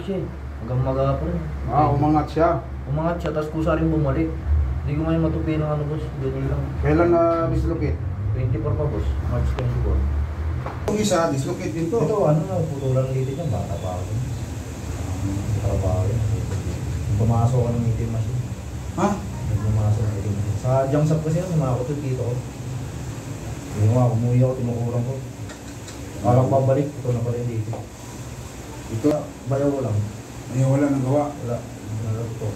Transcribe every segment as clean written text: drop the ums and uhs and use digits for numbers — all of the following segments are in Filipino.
siya eh. Hanggang maga pa rin. Umangat siya. Umangat siya, tapos kusa rin bumalik. Hindi ko ngayon matupi ng ano boss, ganyan lang. Kailan na dislocate? 24 pa boss, March 24. Yung isa, dislocate din to. Ito ano na, putulang litit yan, bata pa ako. Trabaho yan. Pumasok ka ng meeting machine. Ha? Pumasok ng meeting machine. Sa Jangsap kasi yan, sumakot yung dito ko. Yung nga, umuwi ako, tinukurang ko. Parang pabalik, ito na pala yung dito. Ito, Bayaw ko lang. ayaw wala nang gawa. Wala, nalagot ko.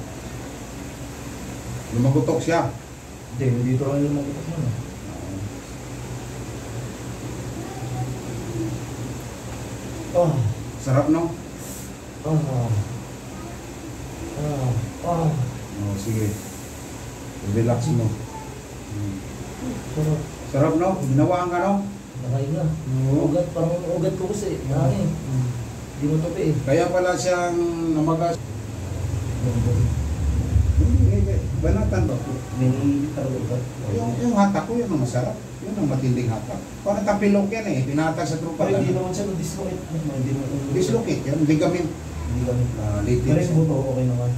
Lumagutok siya. Hindi, dito lang yung magutok mo na. Oh. Sarap no? Oh. Sige. Relax mo. Sarap. Sarap no? Ginawaan ka no? Nakahinga. Oo. Ugat, parang ugat ko kasi. Nani. Hindi mo tupi eh. Kaya pala siyang namagas. Banatan ba? May tarugat. Yung hatak ko, yun ang masarap. Yun ang matinding hatak. Parang tapilok yan eh. Pinatag sa trupa. Pero hindi naman siya dislocate. Dislocate yan. Ligament. Hindi kami. Pero yung buto, okay naman.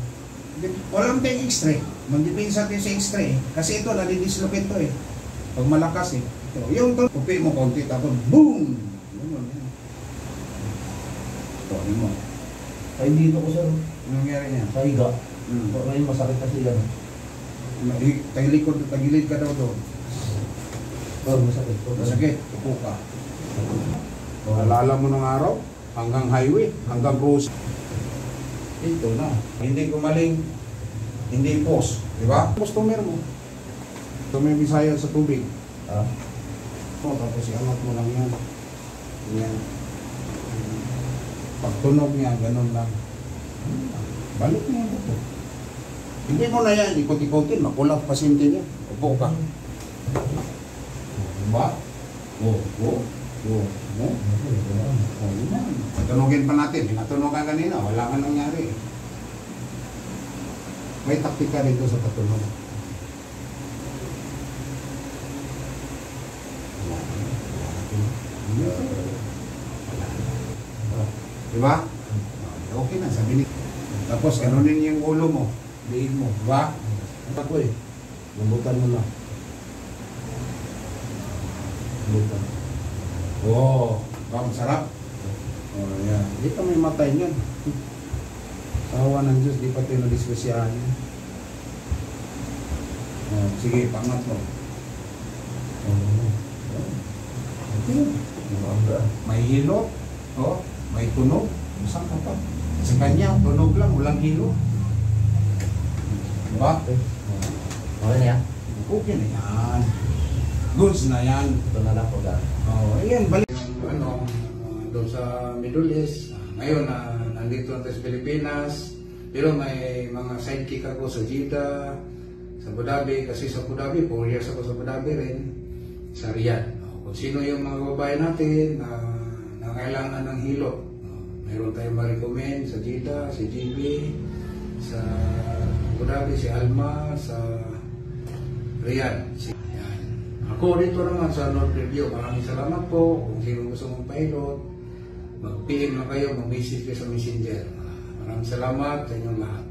Walang tayong x-ray. Magdipinsa tayo sa x-ray. Kasi ito, nadidislocate to eh. Pag malakas eh. Ito, yung to, pupi mo konti, tapos boom! Yun. Ito, yun mo. Ay, dito ko sir. Ano nangyari niya? Sa higa. Ngayon masakit kasi yan. Tagilid ka daw doon. Masakit. Masakit, upo ka. Alala mo ng araw, hanggang highway, hanggang cruise. Ito na. Hindi gumaling, hindi post. Diba? Customer mo. Ito may bisaya sa tubig. Tapos iangat mo lang yan. Yan. Pagtunog niya, ganun lang. Balik niya yung buto. Hindi mo na yan, ikot-ikotin, makulap pasyente niya. Upo ka. Diba? Patunogin pa natin, pinatunogan kanina, wala nga nangyari. May taktika dito sa patunog. Diba? Okay na, sabi ni. Tapos ganunin yung ulo mo, liig mo, diba? Ako eh, lambutan mo lang. Lambutan. Masarap. Yan. Hindi ka may matay niyan. Sawa ng Diyos, di pa tayo nadiskusyahan yan. Sige, pangat mo. May hilo. May tunog. Saan ka pa? Sa kanya, tunog lang, walang hilo. Diba? Okay na yan? Okay na yan. Goods na yan. Ito na lang po dahil. Ayan, balik. Doon sa Middle East. Ngayon, nandito na sa Pilipinas. Pero may mga sidekick ako sa Jeddah, sa Abu Dhabi. Kasi sa Abu Dhabi, 4 years ako sa Abu Dhabi rin. Sa Riyadh. Kung sino yung mga babae natin na kailangan ng hilo. Mayroon tayong ma-recommend sa Jeddah, si JB, sa Abu Dhabi, si Alma, sa Riyadh. Yan. Ako dito naman sa North Review, maraming salamat po. Kung sino gusto mong pilot, mag-PM na kayo, mag-message kayo sa Messenger. Maraming salamat sa inyong lahat.